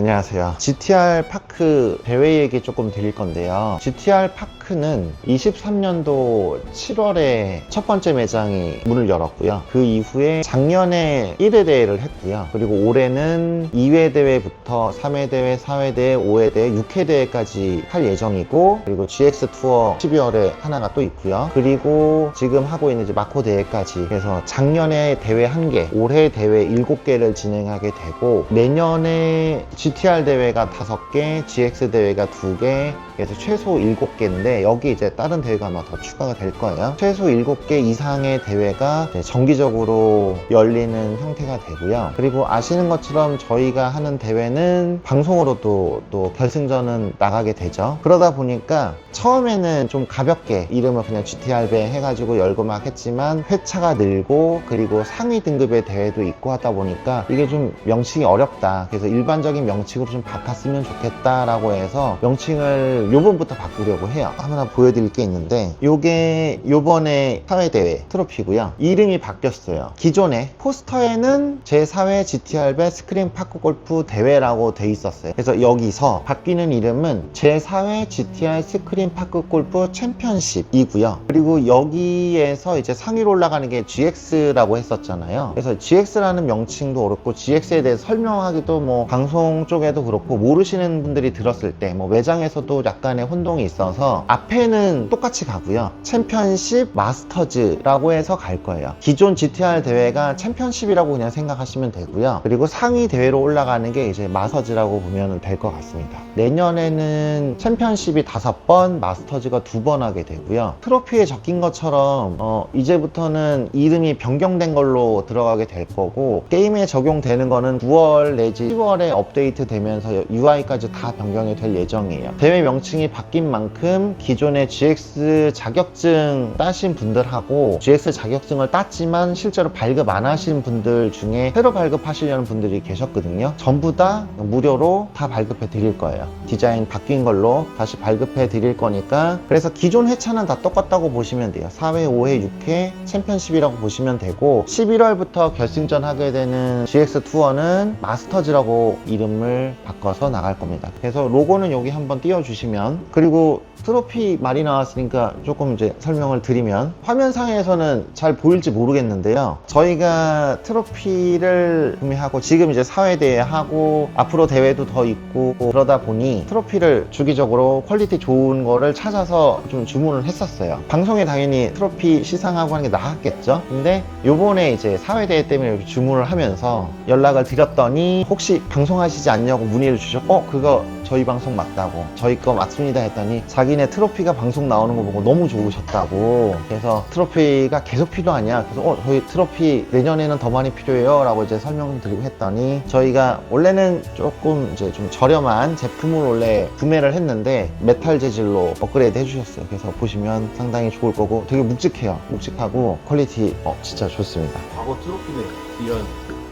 안녕하세요. GTR 파크 대회 얘기 조금 드릴 건데요. GTR 파크는 23년도 7월에 첫 번째 매장이 문을 열었고요. 그 이후에 작년에 1회 대회를 했고요. 그리고 올해는 2회 대회부터 3회 대회, 4회 대회, 5회 대회, 6회 대회까지 할 예정이고, 그리고 GX 투어 12월에 하나가 또 있고요. 그리고 지금 하고 있는 이제 마코 대회까지, 그래서 작년에 대회 1개, 올해 대회 7개를 진행하게 되고, 내년에 GTR 대회가 5개, GX 대회가 2개, 그래서 최소 7개인데 여기 이제 다른 대회가 아마 더 추가가 될 거예요. 최소 7개 이상의 대회가 정기적으로 열리는 형태가 되고요. 그리고 아시는 것처럼 저희가 하는 대회는 방송으로도 또 결승전은 나가게 되죠. 그러다 보니까 처음에는 좀 가볍게 이름을 그냥 GTR 배 해가지고 열고 막 했지만 회차가 늘고, 그리고 상위 등급의 대회도 있고 하다 보니까 이게 좀 명칭이 어렵다. 그래서 일반적인 명칭으로 좀 바꿨으면 좋겠다라고 해서 명칭을 요번부터 바꾸려고 해요. 하나 보여드릴 게 있는데, 요게 요번에 사회대회 트로피고요. 이름이 바뀌었어요. 기존에 포스터에는 제4회 GTR 배 스크린 파크 골프 대회라고 돼 있었어요. 그래서 여기서 바뀌는 이름은 제4회 GTR 스크린 파크 골프 챔피언십이고요. 그리고 여기에서 이제 상위로 올라가는 게 GX라고 했었잖아요. 그래서 GX라는 명칭도 그렇고, GX에 대해서 설명하기도 뭐 방송 쪽에도 그렇고, 모르시는 분들이 들었을 때 뭐 매장에서도 약간의 혼동이 있어서 앞에는 똑같이 가고요. 챔피언십, 마스터즈라고 해서 갈 거예요. 기존 GTR 대회가 챔피언십이라고 그냥 생각하시면 되고요. 그리고 상위 대회로 올라가는 게 이제 마스터즈라고 보면 될 것 같습니다. 내년에는 챔피언십이 5번, 마스터즈가 2번 하게 되고요. 트로피에 적힌 것처럼 이제부터는 이름이 변경된 걸로 들어가게 될 거고, 게임에 적용되는 거는 9월 내지 10월에 업데이트 되면서 UI까지 다 변경이 될 예정이에요. 대회 명칭이 바뀐 만큼 기존의 GX 자격증 따신 분들하고 GX 자격증을 땄지만 실제로 발급 안 하신 분들 중에 새로 발급하시려는 분들이 계셨거든요. 전부 다 무료로 다 발급해 드릴 거예요. 디자인 바뀐 걸로 다시 발급해 드릴 거니까, 그래서 기존 회차는 다 똑같다고 보시면 돼요. 4회, 5회, 6회 챔피언십이라고 보시면 되고, 11월부터 결승전 하게 되는 GX 투어는 마스터즈라고 이름을 바꿔서 나갈 겁니다. 그래서 로고는 여기 한번 띄워주시면, 그리고 트로피 말이 나왔으니까 조금 이제 설명을 드리면, 화면상에서는 잘 보일지 모르겠는데요. 저희가 트로피를 구매하고 지금 이제 사회대회 하고 앞으로 대회도 더 있고 그러다 보니 트로피를 주기적으로 퀄리티 좋은 거를 찾아서 좀 주문을 했었어요. 방송에 당연히 트로피 시상하고 하는 게 나았겠죠. 근데 요번에 이제 사회대회 때문에 이렇게 주문을 하면서 연락을 드렸더니 혹시 방송하시지 않냐고 문의를 주셨고, 그거 저희 방송 맞다고, 저희 거 맞습니다 했더니 자기네 트로피가 방송 나오는 거 보고 너무 좋으셨다고, 그래서 트로피가 계속 필요하냐, 그래서 저희 트로피 내년에는 더 많이 필요해요 라고 이제 설명드리고 했더니, 저희가 원래는 조금 이제 좀 저렴한 제품을 원래 구매를 했는데 메탈 재질로 업그레이드 해주셨어요. 그래서 보시면 상당히 좋을 거고, 되게 묵직해요. 묵직하고 퀄리티 진짜 좋습니다. 과거 트로피는 이런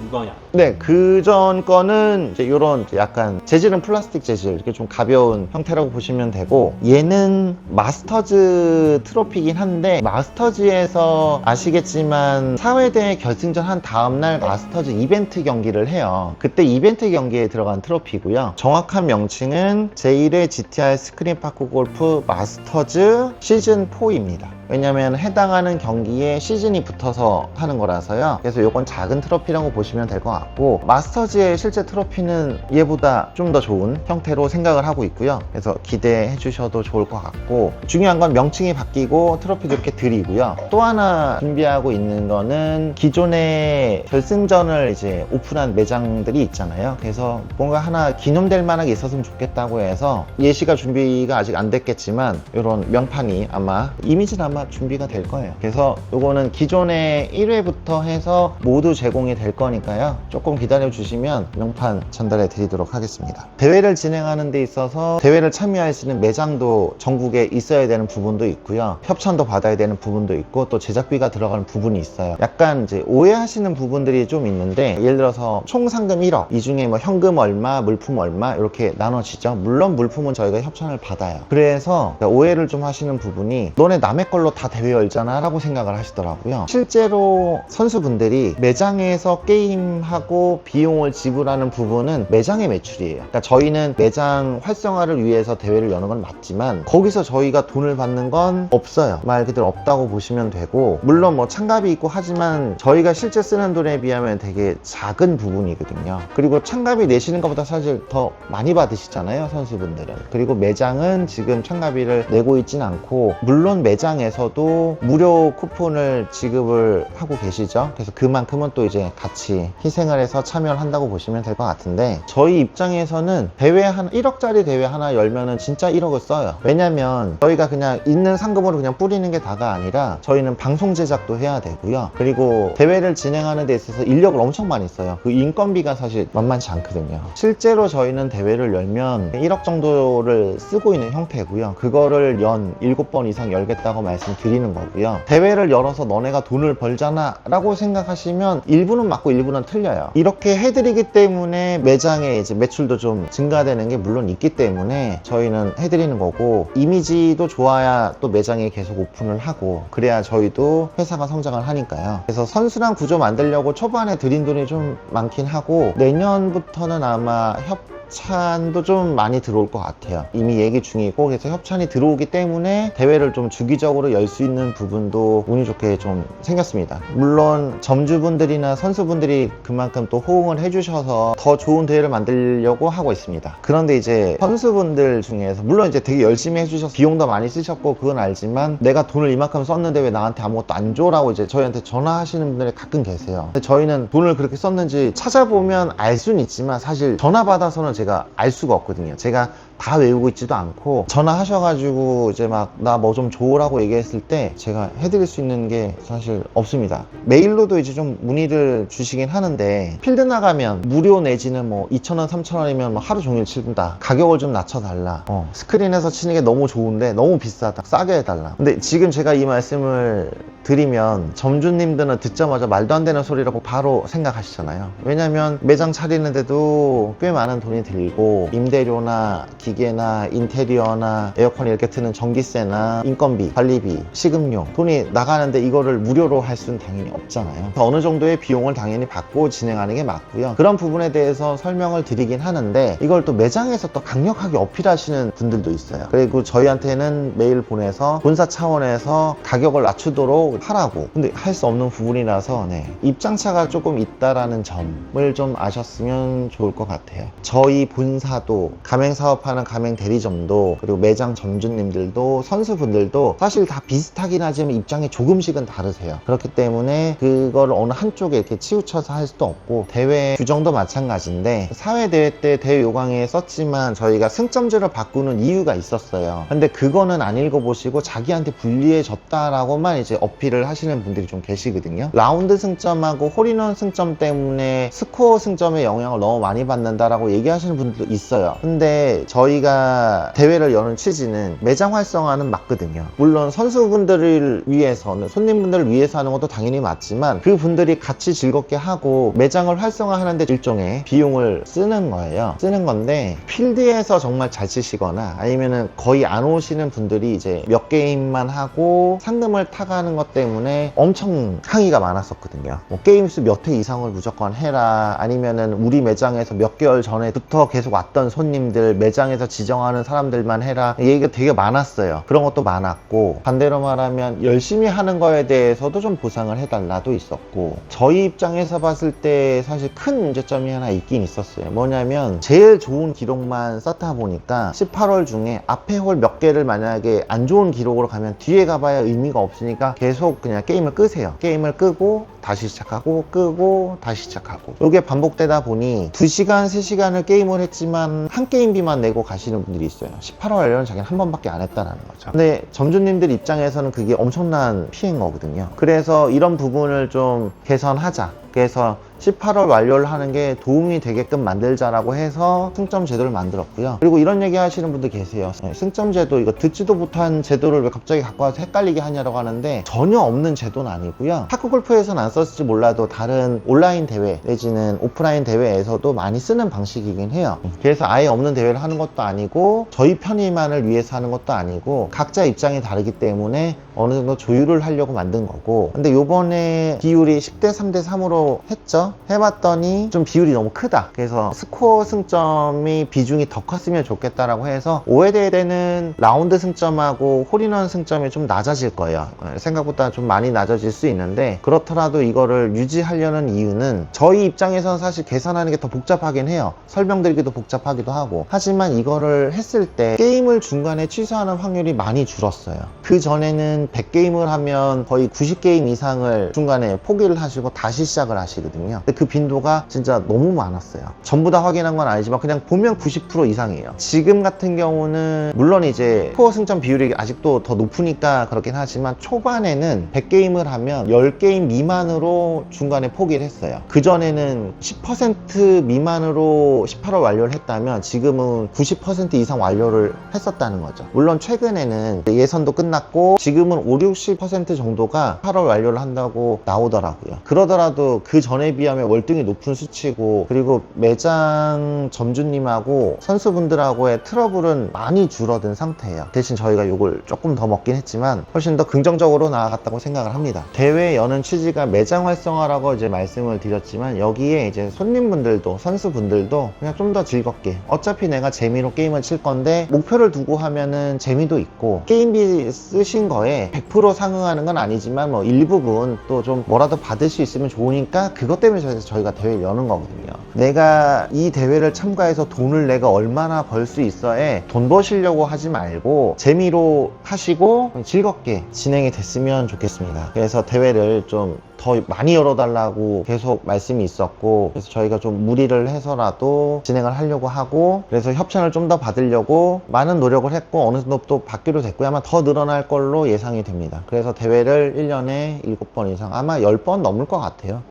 무광이야. 네, 그전 거는 이제 요런 약간 재질은 플라스틱 재질, 이렇게 좀 가벼운 형태라고 보시면 되고, 얘는 마스터즈 트로피긴 한데, 마스터즈에서 아시겠지만 4회대 결승전 한 다음날 마스터즈 이벤트 경기를 해요. 그때 이벤트 경기에 들어간 트로피고요. 정확한 명칭은 제1회 GTR 스크린 파크 골프 마스터즈 시즌 4입니다. 왜냐면 해당하는 경기에 시즌이 붙어서 하는 거라서요. 그래서 요건 작은 트로피라고 보시면 될 것 같고, 마스터즈의 실제 트로피는 얘보다 좀 더 좋은 형태로 생각을 하고 있고요. 그래서 기대해 주셔도 좋을 것 같고, 중요한 건 명칭이 바뀌고 트로피도 이렇게 드리고요. 또 하나 준비하고 있는 거는 기존에 결승전을 이제 오픈한 매장들이 있잖아요. 그래서 뭔가 하나 기념될 만하게 있었으면 좋겠다고 해서, 예시가 준비가 아직 안 됐겠지만 이런 명판이 아마 이미지는 아마 준비가 될 거예요. 그래서 요거는 기존에 1회부터 해서 모두 제공이 될 거니까요. 조금 기다려 주시면 명판 전달해 드리도록 하겠습니다. 대회를 진행하는 데 있어서 대회를 참여할 수 있는 매장도 전국에 있어야 되는 부분도 있고요. 협찬도 받아야 되는 부분도 있고, 또 제작비가 들어가는 부분이 있어요. 약간 이제 오해하시는 부분들이 좀 있는데, 예를 들어서 총 상금 1억, 이 중에 뭐 현금 얼마, 물품 얼마 이렇게 나눠지죠. 물론 물품은 저희가 협찬을 받아요. 그래서 오해를 좀 하시는 부분이, 너네 남의 걸로 걸로 다 대회 열잖아 라고 생각을 하시더라고요. 실제로 선수분들이 매장에서 게임하고 비용을 지불하는 부분은 매장의 매출이에요. 그러니까 저희는 매장 활성화를 위해서 대회를 여는 건 맞지만 거기서 저희가 돈을 받는 건 없어요. 말 그대로 없다고 보시면 되고, 물론 뭐 참가비 있고 하지만 저희가 실제 쓰는 돈에 비하면 되게 작은 부분이거든요. 그리고 참가비 내시는 것보다 사실 더 많이 받으시잖아요, 선수분들은. 그리고 매장은 지금 참가비를 내고 있진 않고, 물론 매장에서도 무료 쿠폰을 지급을 하고 계시죠. 그래서 그만큼은 또 이제 같이 희생을 해서 참여를 한다고 보시면 될 것 같은데, 저희 입장에서는 대회 하나, 1억짜리 대회 하나 열면은 진짜 1억을 써요. 왜냐면 저희가 그냥 있는 상금으로 그냥 뿌리는 게 다가 아니라 저희는 방송 제작도 해야 되고요. 그리고 대회를 진행하는 데 있어서 인력을 엄청 많이 써요. 그 인건비가 사실 만만치 않거든요. 실제로 저희는 대회를 열면 1억 정도를 쓰고 있는 형태고요. 그거를 연 7번 이상 열겠다고 말씀드리는 거고요. 대회를 열어서 너네가 돈을 벌잖아 라고 생각하시면 일부는 맞고 일부는 틀려요. 이렇게 해드리기 때문에 매장에 이제 매출도 좀 증가되는 게 물론 있기 때문에 저희는 해드리는 거고, 이미지도 좋아야 또 매장에 계속 오픈을 하고, 그래야 저희도 회사가 성장을 하니까요. 그래서 선수랑 구조 만들려고 초반에 들인 돈이 좀 많긴 하고, 내년부터는 아마 협찬도 좀 많이 들어올 것 같아요. 이미 얘기 중이고, 그래서 협찬이 들어오기 때문에 대회를 좀 주기적으로 열 수 있는 부분도 운이 좋게 좀 생겼습니다. 물론 점주분들이나 선수분들이 그만큼 또 호응을 해주셔서 더 좋은 대회를 만들려고 하고 있습니다. 그런데 이제 선수분들 중에서 물론 이제 되게 열심히 해주셔서 비용도 많이 쓰셨고 그건 알지만, 내가 돈을 이만큼 썼는데 왜 나한테 아무것도 안 줘라고 이제 저희한테 전화하시는 분들이 가끔 계세요. 근데 저희는 돈을 그렇게 썼는지 찾아보면 알 수는 있지만 사실 전화 받아서는 제가 알 수가 없거든요. 제가 다 외우고 있지도 않고, 전화하셔가지고 이제 막 나 뭐 좀 줘라고 얘기했을 때 제가 해드릴 수 있는 게 사실 없습니다. 메일로도 이제 좀 문의를 주시긴 하는데, 필드 나가면 무료 내지는 뭐 2,000원, 3,000원이면 뭐 하루 종일 친다, 가격을 좀 낮춰달라, 스크린에서 치는 게 너무 좋은데 너무 비싸다, 싸게 해달라. 근데 지금 제가 이 말씀을 드리면 점주님들은 듣자마자 말도 안 되는 소리라고 바로 생각하시잖아요. 왜냐면 매장 차리는데도 꽤 많은 돈이 들고, 임대료나 기계나 인테리어나 에어컨 이렇게 트는 전기세나 인건비, 관리비, 식음료 돈이 나가는데 이거를 무료로 할 수는 당연히 없잖아요. 어느 정도의 비용을 당연히 받고 진행하는 게 맞고요. 그런 부분에 대해서 설명을 드리긴 하는데, 이걸 또 매장에서 또 강력하게 어필하시는 분들도 있어요. 그리고 저희한테는 메일 보내서 본사 차원에서 가격을 낮추도록 하라고. 근데 할 수 없는 부분이라서 입장차가 조금 있다라는 점을 좀 아셨으면 좋을 것 같아요. 저희 본사도, 가맹사업하는 가맹 대리점도, 그리고 매장 점주님들도, 선수분들도 사실 다 비슷하긴 하지만 입장이 조금씩은 다르세요. 그렇기 때문에 그걸 어느 한쪽에 이렇게 치우쳐서 할 수도 없고, 대회 규정도 마찬가지인데, 사회대회 때 대회 요강에 썼지만 저희가 승점제를 바꾸는 이유가 있었어요. 근데 그거는 안 읽어보시고 자기한테 불리해졌다라고만 이제 어필을 하시는 분들이 좀 계시거든요. 라운드 승점하고 홀인원 승점 때문에 스코어 승점에 영향을 너무 많이 받는다라고 얘기하시는 분들도 있어요. 근데 저희가 대회를 여는 취지는 매장 활성화는 맞거든요. 물론 선수분들을 위해서는, 손님분들을 위해서 하는 것도 당연히 맞지만, 그 분들이 같이 즐겁게 하고 매장을 활성화하는데 일종의 비용을 쓰는 거예요. 쓰는 건데, 필드에서 정말 잘 치시거나 아니면은 거의 안 오시는 분들이 이제 몇 게임만 하고 상금을 타가는 것 때문에 엄청 항의가 많았었거든요. 뭐 게임 수 몇 회 이상을 무조건 해라, 아니면은 우리 매장에서 몇 개월 전에부터 계속 왔던 손님들, 매장에서 지정하는 사람들만 해라, 얘기가 되게 많았어요. 그런 것도 많았고, 반대로 말하면 열심히 하는 거에 대해서도 좀 보상을 해달라도 있었고, 저희 입장에서 봤을 때 사실 큰 문제점이 하나 있긴 있었어요. 뭐냐면 제일 좋은 기록만 썼다 보니까 18홀 중에 앞에 홀 몇 개를 만약에 안 좋은 기록으로 가면 뒤에 가봐야 의미가 없으니까 계속 그냥 게임을 끄세요. 게임을 끄고 다시 시작하고, 끄고 다시 시작하고, 이게 반복되다 보니 2시간, 3시간을 게임을 했지만 한 게임비만 내고 가시는 분들이 있어요. 18월 관련 자기는 한 번밖에 안 했다는 거죠. 근데 점주님들 입장에서는 그게 엄청난 피해인 거거든요. 그래서 이런 부분을 좀 개선하자. 그래서 18월 완료를 하는 게 도움이 되게끔 만들자라고 해서 승점 제도를 만들었고요. 그리고 이런 얘기 하시는 분들 계세요. 승점 제도 이거 듣지도 못한 제도를 왜 갑자기 갖고 와서 헷갈리게 하냐고 하는데 전혀 없는 제도는 아니고요. 파크골프에서는 안 썼을지 몰라도 다른 온라인 대회 내지는 오프라인 대회에서도 많이 쓰는 방식이긴 해요. 그래서 아예 없는 대회를 하는 것도 아니고 저희 편의만을 위해서 하는 것도 아니고 각자 입장이 다르기 때문에 어느 정도 조율을 하려고 만든 거고, 근데 요번에 비율이 10대 3대 3으로 했죠. 해봤더니 좀 비율이 너무 크다. 그래서 스코어 승점이 비중이 더 컸으면 좋겠다라고 해서 5회 대회 때는 라운드 승점하고 홀인원 승점이 좀 낮아질 거예요. 생각보다 좀 많이 낮아질 수 있는데, 그렇더라도 이거를 유지하려는 이유는 저희 입장에서는 사실 계산하는 게 더 복잡하긴 해요. 설명드리기도 복잡하기도 하고. 하지만 이거를 했을 때 게임을 중간에 취소하는 확률이 많이 줄었어요. 그 전에는 100게임을 하면 거의 90게임 이상을 중간에 포기를 하시고 다시 시작을 하시거든요. 근데 그 빈도가 진짜 너무 많았어요. 전부 다 확인한 건 아니지만 그냥 보면 90% 이상이에요. 지금 같은 경우는 물론 이제 스코어 승점 비율이 아직도 더 높으니까 그렇긴 하지만 초반에는 100게임을 하면 10게임 미만으로 중간에 포기를 했어요. 그전에는 10% 미만으로 18월 완료를 했다면 지금은 90% 이상 완료를 했었다는 거죠. 물론 최근에는 예선도 끝났고 지금은 5, 60% 정도가 8월 완료를 한다고 나오더라고요. 그러더라도 그 전에 비하면 월등히 높은 수치고, 그리고 매장 점주님하고 선수분들하고의 트러블은 많이 줄어든 상태예요. 대신 저희가 이걸 조금 더 먹긴 했지만 훨씬 더 긍정적으로 나아갔다고 생각을 합니다. 대회 여는 취지가 매장 활성화라고 이제 말씀을 드렸지만, 여기에 이제 손님분들도 선수분들도 그냥 좀 더 즐겁게, 어차피 내가 재미로 게임을 칠 건데 목표를 두고 하면은 재미도 있고, 게임비 쓰신 거에 100% 상응하는 건 아니지만 뭐 일부분 또 좀 뭐라도 받을 수 있으면 좋으니까 그것 때문에 저희가 대회를 여는 거거든요. 내가 이 대회를 참가해서 돈을 내가 얼마나 벌 수 있어에 돈 버시려고 하지 말고 재미로 하시고 즐겁게 진행이 됐으면 좋겠습니다. 그래서 대회를 좀 더 많이 열어달라고 계속 말씀이 있었고, 그래서 저희가 좀 무리를 해서라도 진행을 하려고 하고, 그래서 협찬을 좀 더 받으려고 많은 노력을 했고 어느 정도 또 받기로 됐고요. 아마 더 늘어날 걸로 예상이 됩니다. 그래서 대회를 1년에 7번 이상, 아마 10번 넘을 것 같아요.